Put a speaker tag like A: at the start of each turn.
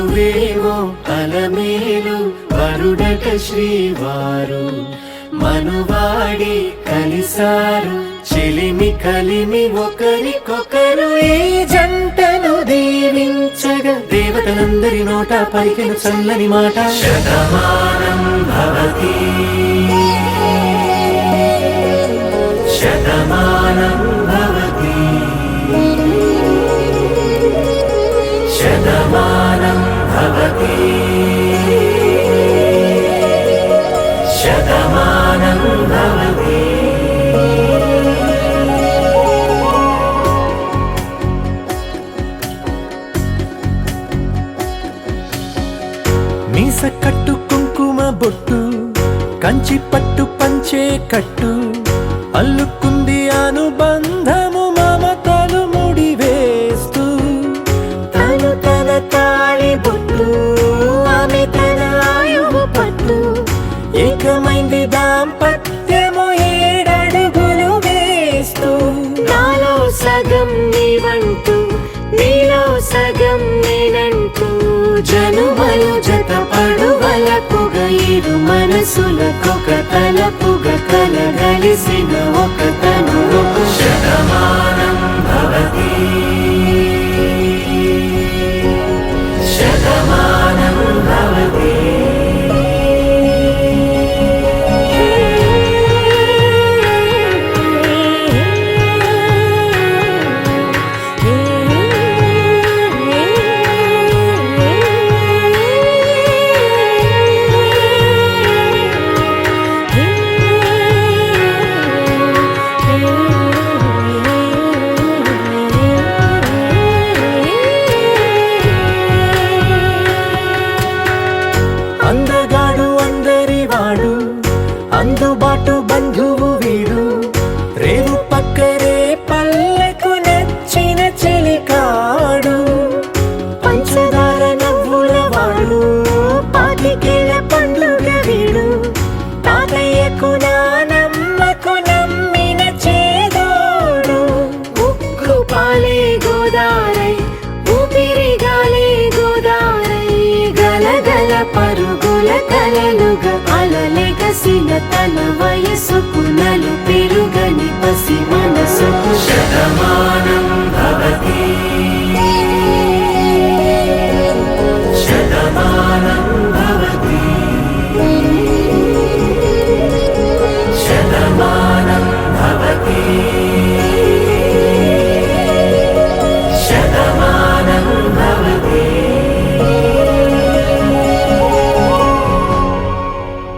A: మగువేమో అలమేలు వరుడట శ్రీవారు మనువాడి కలిసారు చెలిమి కలిమి ఒకరికొకరు ఈ జంటను దీవించగా దేవతలందరి నోట పలికిన చల్లని మాట శతమానం భవతి శతమానం భవతి శతమానం భవతి శతమానం భవతి. మీస కట్టు కుంకుమ బొట్టు కంచి పట్టు పంచే కట్టు అల్లుకుంది అనుబంధము మమతలు ముడివేస్తూ
B: తను తన తాళి బొట్టు ఆమె తన ఆయువు పట్టు
A: ఏకమైంది దాంపత్యము 7 అడుగులు వేస్తూ
B: నాలో సగం నీవంటూ నీలో సగం నేనంటూ
A: జనుమలు జత పడువలపుగ ఇరు మనసులకొక తలపుగ కలగలిసిన ఒక తను శతమానం భవతి శతమానం భవతి. అందగాడు అందరివాడు అందుబాటు బంధువు వీడు రేవు పక్కరే పల్లెకు నచ్చిన చెలికాడు
B: పంచదార నవ్వుల వాడు పాతికేల పండుగ వీడు
A: తాతయ్యకు నానమ్మకు నమ్మిన చేదోడు
B: ఉక్కు పాలే గోదారై ఊపిరిగాలే గోదారై గలగల పరుగుల కలలుగా అలలెగసిన తన వయసుకు నలు పెరుగని పసి మనసుకు
A: శతమానం భవతి